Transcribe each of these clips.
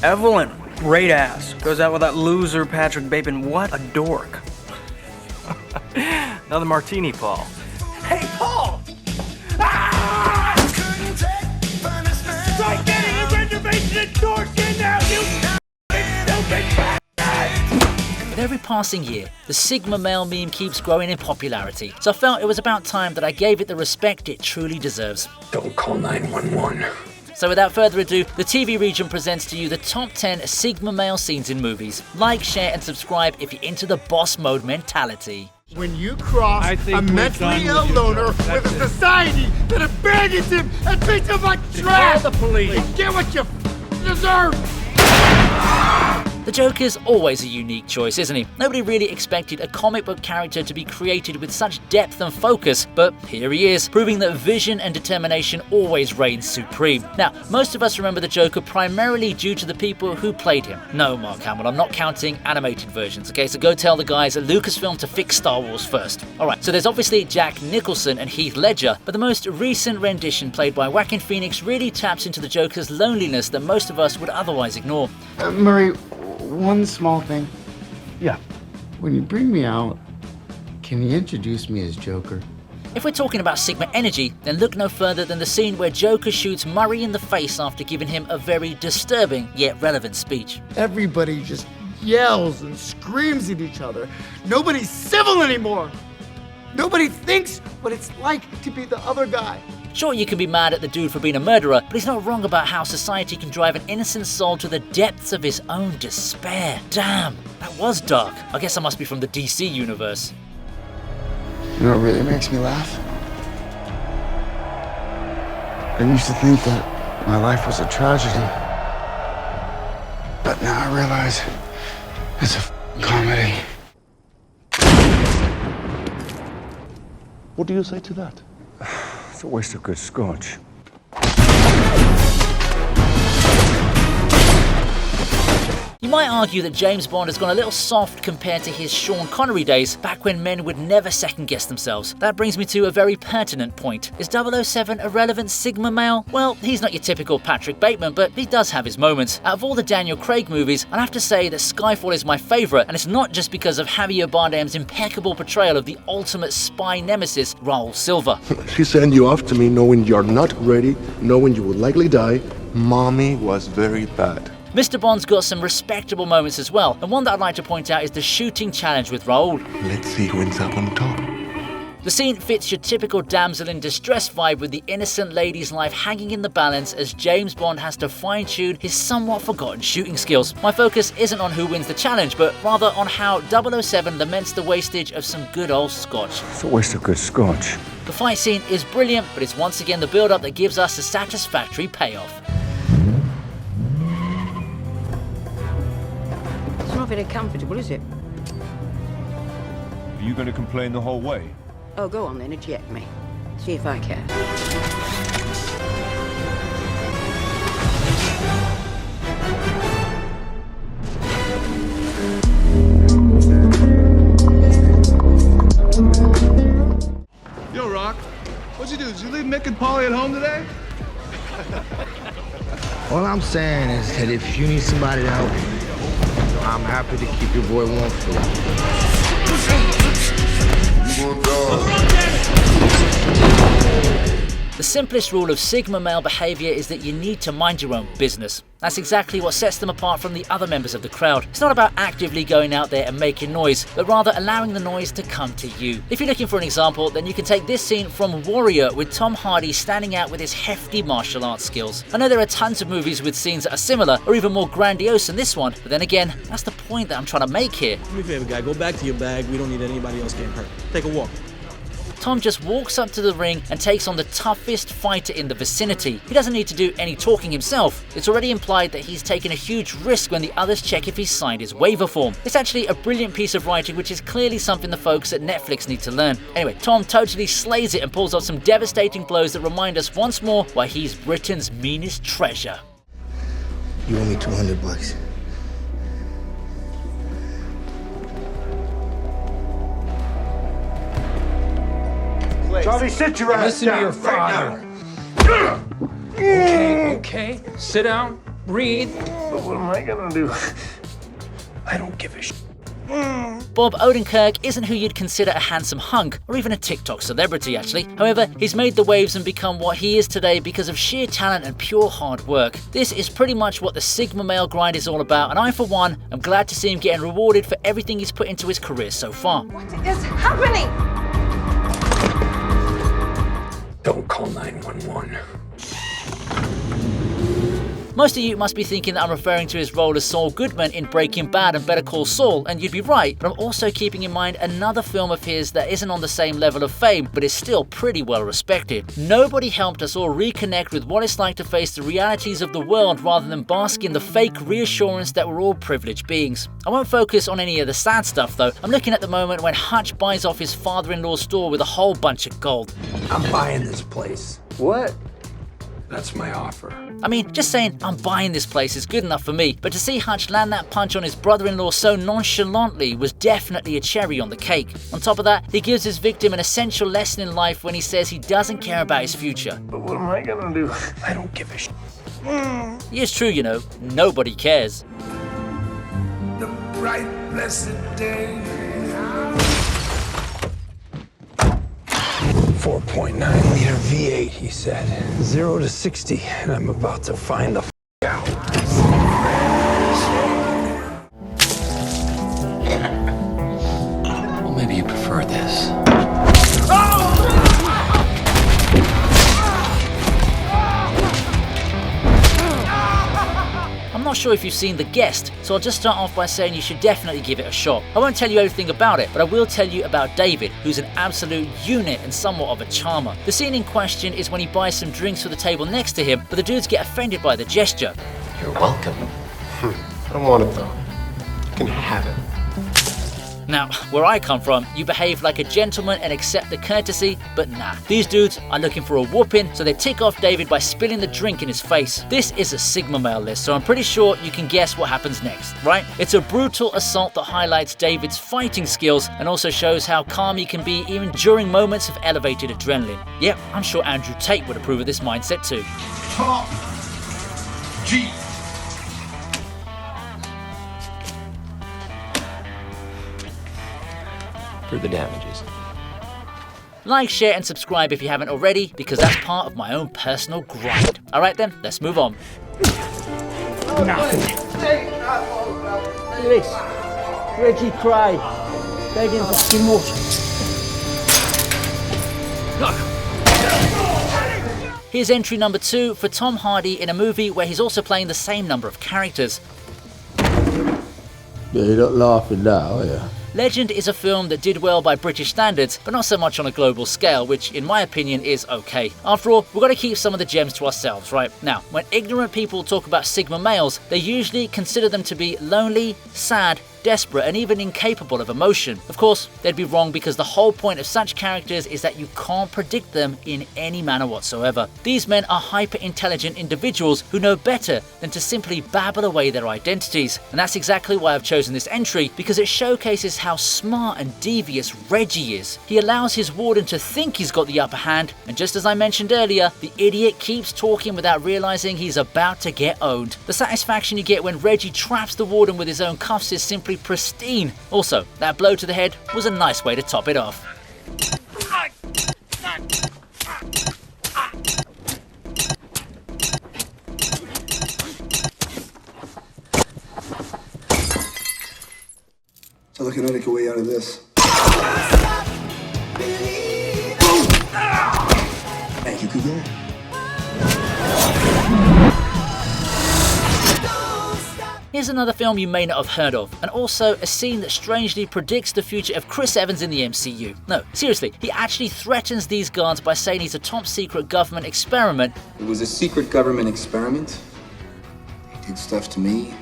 Evelyn, great ass. Goes out with that loser Patrick Bateman. What a dork. Another martini, Paul. Hey, Paul! Ah! Start getting a reservation at Dorking now, you stupid bastard! With every passing year, the Sigma male meme keeps growing in popularity, so I felt it was about time that I gave it the respect it truly deserves. Don't call 911. So without further ado, the TV Regent presents to you the top 10 Sigma male scenes in movies. Like, share and subscribe if you're into the boss mode mentality. When you cross a mentally ill loner with a society that abandons him and treats him like trash, Call the police. and get what you deserve. The Joker's always a unique choice, isn't he? Nobody really expected a comic book character to be created with such depth and focus, but here he is, proving that vision and determination always reigns supreme. Now, most of us remember the Joker primarily due to the people who played him. No, Mark Hamill, I'm not counting animated versions, okay? So go tell the guys at Lucasfilm to fix Star Wars first. Alright, so there's obviously Jack Nicholson and Heath Ledger, but the most recent rendition played by Joaquin Phoenix really taps into the Joker's loneliness that most of us would otherwise ignore. Murray, one small thing. Yeah. When you bring me out, can you introduce me as Joker? If we're talking about Sigma energy, then look no further than the scene where Joker shoots Murray in the face after giving him a very disturbing yet relevant speech. Everybody just yells and screams at each other. Nobody's civil anymore. Nobody thinks what it's like to be the other guy. Sure, you can be mad at the dude for being a murderer, but he's not wrong about how society can drive an innocent soul to the depths of his own despair. Damn, that was dark. I guess I must be from the DC universe. You know what really makes me laugh? I used to think that my life was a tragedy. But now I realize it's a comedy. What do you say to that? It's a waste of good scotch. You might argue that James Bond has gone a little soft compared to his Sean Connery days, back when men would never second-guess themselves. That brings me to a very pertinent point. Is 007 a relevant Sigma male? Well, he's not your typical Patrick Bateman, but he does have his moments. Out of all the Daniel Craig movies, I'd have to say that Skyfall is my favourite, and it's not just because of Javier Bardem's impeccable portrayal of the ultimate spy nemesis, Raul Silva. She sent you off to me knowing you're not ready, knowing you would likely die. Mommy was very bad. Mr. Bond's got some respectable moments as well, and one that I'd like to point out is the shooting challenge with Raul. Let's see who ends up on top. The scene fits your typical damsel in distress vibe, with the innocent lady's life hanging in the balance as James Bond has to fine-tune his somewhat forgotten shooting skills. My focus isn't on who wins the challenge, but rather on how 007 laments the wastage of some good old scotch. It's a waste of good scotch. The fight scene is brilliant, but it's once again the build-up that gives us a satisfactory payoff. It's not very comfortable, is it? Are you going to complain the whole way? Oh, go on then, eject me. See if I can. Yo, Rock, what'd you do? Did you leave Mick and Polly at home today? All I'm saying is that if you need somebody to help you, I'm happy to keep your boy warm for The simplest rule of Sigma male behaviour is that you need to mind your own business. That's exactly what sets them apart from the other members of the crowd. It's not about actively going out there and making noise, but rather allowing the noise to come to you. If you're looking for an example, then you can take this scene from Warrior, with Tom Hardy standing out with his hefty martial arts skills. I know there are tons of movies with scenes that are similar, or even more grandiose than this one, but then again, that's the point that I'm trying to make here. Do me a favor, guy. Go back to your bag. We don't need anybody else getting hurt. Take a walk. Tom just walks up to the ring and takes on the toughest fighter in the vicinity. He doesn't need to do any talking himself. It's already implied that he's taken a huge risk when the others check if he's signed his waiver form. It's actually a brilliant piece of writing, which is clearly something the folks at Netflix need to learn. Anyway, Tom totally slays it and pulls off some devastating blows that remind us once more why he's Britain's meanest treasure. You owe me $200. Charlie, sit your ass Listen down. to your father. Okay, sit down. breathe. But what am I gonna do? I don't give a shit. Bob Odenkirk isn't who you'd consider a handsome hunk, or even a TikTok celebrity actually. However, he's made the waves and become what he is today because of sheer talent and pure hard work. This is pretty much what the Sigma male grind is all about, and I for one am glad to see him getting rewarded for everything he's put into his career so far. What is happening? Don't call 911. Most of you must be thinking that I'm referring to his role as Saul Goodman in Breaking Bad and Better Call Saul, and you'd be right, but I'm also keeping in mind another film of his that isn't on the same level of fame, but is still pretty well respected. Nobody helped us all reconnect with what it's like to face the realities of the world rather than bask in the fake reassurance that we're all privileged beings. I won't focus on any of the sad stuff though. I'm looking at the moment when Hutch buys off his father-in-law's store with a whole bunch of gold. I'm buying this place. What? That's my offer. I mean, just saying I'm buying this place is good enough for me, but to see Hutch land that punch on his brother-in-law so nonchalantly was definitely a cherry on the cake. On top of that, he gives his victim an essential lesson in life when he says he doesn't care about his future. But what am I gonna do? I don't give a shit. It's true, you know, nobody cares. The bright, blessed day. 4.9 liter V8, he said. 0 to 60, and I'm about to find the out. Well, maybe you prefer this. I'm not sure if you've seen The Guest, so I'll just start off by saying you should definitely give it a shot. I won't tell you everything about it, but I will tell you about David, who's an absolute unit and somewhat of a charmer. The scene in question is when he buys some drinks for the table next to him, but the dudes get offended by the gesture. You're welcome. I don't want it though. You can have it. Now, where I come from, you behave like a gentleman and accept the courtesy, but nah. These dudes are looking for a whooping, so they tick off David by spilling the drink in his face. This is a Sigma male list, so I'm pretty sure you can guess what happens next, right? It's a brutal assault that highlights David's fighting skills and also shows how calm he can be even during moments of elevated adrenaline. Yep, I'm sure Andrew Tate would approve of this mindset too. Top G. For the damages. Like, share and subscribe if you haven't already, because that's part of my own personal grind. Alright then, let's move on. This, Reggie Kray, begging for some water. Here's entry number 2 for Tom Hardy in a movie where he's also playing the same number of characters. Yeah, you're not laughing now, are you? Legend is a film that did well by British standards, but not so much on a global scale, which in my opinion is okay. After all, we've got to keep some of the gems to ourselves, right? Now, when ignorant people talk about Sigma males, they usually consider them to be lonely, sad, desperate, and even incapable of emotion. Of course, they'd be wrong because the whole point of such characters is that you can't predict them in any manner whatsoever. These men are hyper-intelligent individuals who know better than to simply babble away their identities. And that's exactly why I've chosen this entry, because it showcases how smart and devious Reggie is. He allows his warden to think he's got the upper hand, and just as I mentioned earlier, the idiot keeps talking without realizing he's about to get owned. The satisfaction you get when Reggie traps the warden with his own cuffs is simply pristine. Also, that blow to the head was a nice way to top it off. Telekinetic way out of this. Thank you, Cougar. Here's another film you may not have heard of, and also a scene that strangely predicts the future of Chris Evans in the MCU. No, seriously, he actually threatens these guards by saying he's a top secret government experiment. It was a secret government experiment. They did stuff to me.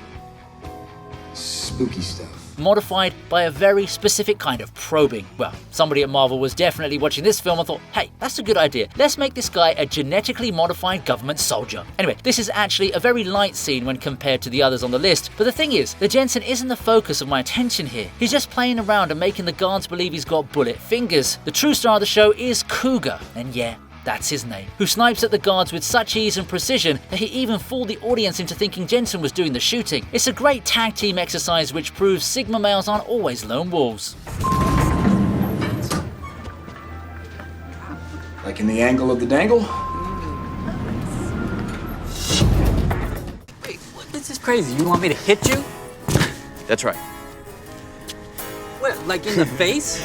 Spooky stuff. Modified by a very specific kind of probing. Well, somebody at Marvel was definitely watching this film and thought, hey, that's a good idea. Let's make this guy a genetically modified government soldier. Anyway, this is actually a very light scene when compared to the others on the list, but the thing is, the Jensen isn't the focus of my attention here. He's just playing around and making the guards believe he's got bullet fingers. The true star of the show is Cougar, and yeah, that's his name, who snipes at the guards with such ease and precision that he even fooled the audience into thinking Jensen was doing the shooting. It's a great tag team exercise which proves Sigma males aren't always lone wolves. Like in the angle of the dangle? Wait, this is crazy. You want me to hit you? That's right. What, like in the face?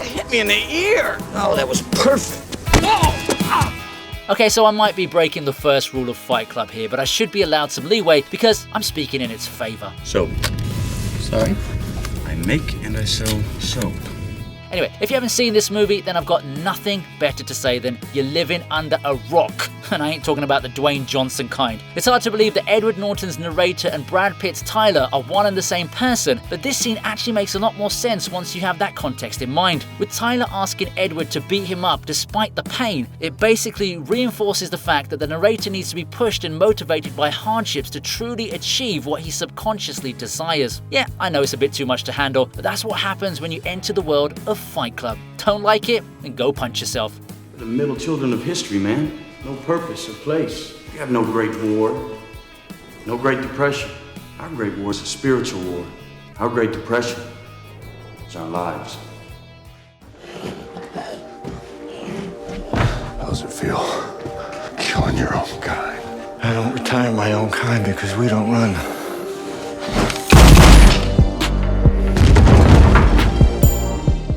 Hit me in the ear! Oh, that was perfect. Okay, so I might be breaking the first rule of Fight Club here, but I should be allowed some leeway because I'm speaking in its favor. So, sorry? I make and I sell soap. Anyway, if you haven't seen this movie, then I've got nothing better to say than you're living under a rock. And I ain't talking about the Dwayne Johnson kind. It's hard to believe that Edward Norton's narrator and Brad Pitt's Tyler are one and the same person, but this scene actually makes a lot more sense once you have that context in mind. With Tyler asking Edward to beat him up despite the pain, it basically reinforces the fact that the narrator needs to be pushed and motivated by hardships to truly achieve what he subconsciously desires. Yeah, I know it's a bit too much to handle, but that's what happens when you enter the world of Fight Club. Don't like it? Then go punch yourself. We're the middle children of history, man. No purpose or place. We have no great war, no great depression. Our great war is a spiritual war. Our great depression is our lives. How does it feel? Killing your own kind. I don't retire my own kind because we don't run.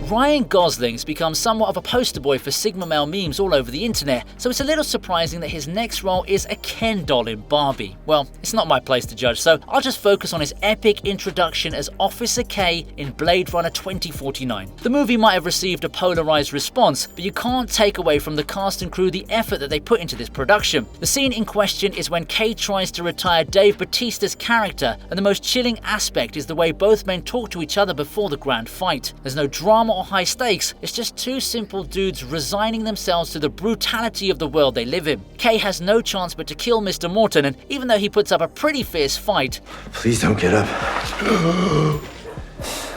Ryan Gosling's become somewhat of a poster boy for Sigma male memes all over the internet, so it's a little surprising that his next role is a Ken doll in Barbie. Well, it's not my place to judge, so I'll just focus on his epic introduction as Officer K in Blade Runner 2049. The movie might have received a polarized response, but you can't take away from the cast and crew the effort that they put into this production. The scene in question is when K tries to retire Dave Bautista's character, and the most chilling aspect is the way both men talk to each other before the grand fight. There's no drama or high stakes, it's just two simple dudes resigning themselves to the brutality of the world they live in. Kay has no chance but to kill Mr. Morton, and even though he puts up a pretty fierce fight, please don't get up.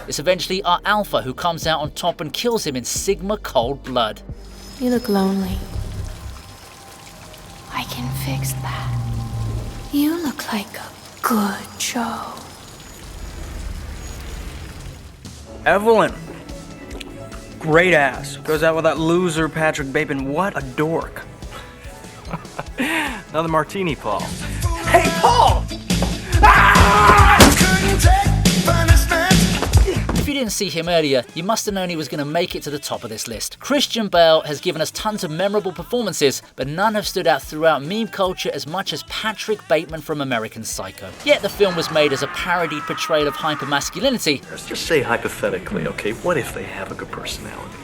it's eventually our Alpha who comes out on top and kills him in Sigma cold blood. You look lonely. I can fix that. You look like a good Joe. Evelyn. Great ass. Goes out with that loser Patrick Bateman. What a dork. Another martini, Paul. Hey, Paul! If you didn't see him earlier, you must have known he was going to make it to the top of this list. Christian Bale has given us tons of memorable performances, but none have stood out throughout meme culture as much as Patrick Bateman from American Psycho. Yet the film was made as a parodied portrayal of hypermasculinity. Let's just say hypothetically, okay, what if they have a good personality?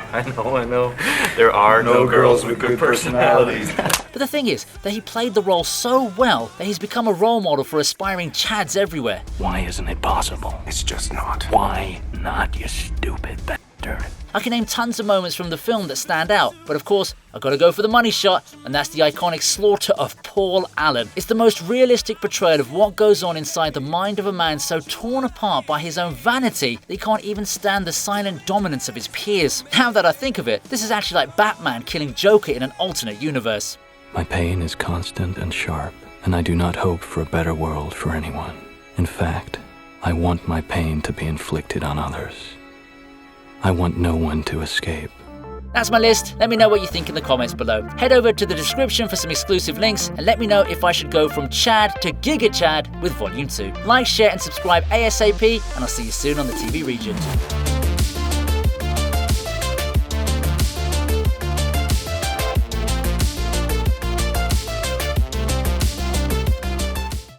I know. There are no girls with good personalities. But the thing is that he played the role so well that he's become a role model for aspiring chads everywhere. Why isn't it possible? It's just not. Why not, you stupid bastard? I can name tons of moments from the film that stand out, but of course, I've got to go for the money shot, and that's the iconic slaughter of Paul Allen. It's the most realistic portrayal of what goes on inside the mind of a man so torn apart by his own vanity that he can't even stand the silent dominance of his peers. Now that I think of it, this is actually like Batman killing Joker in an alternate universe. My pain is constant and sharp, and I do not hope for a better world for anyone. In fact, I want my pain to be inflicted on others. I want no one to escape. That's my list. Let me know what you think in the comments below. Head over to the description for some exclusive links and let me know if I should go from Chad to Giga Chad with Volume 2. Like, share and subscribe ASAP, and I'll see you soon on the TV Regent.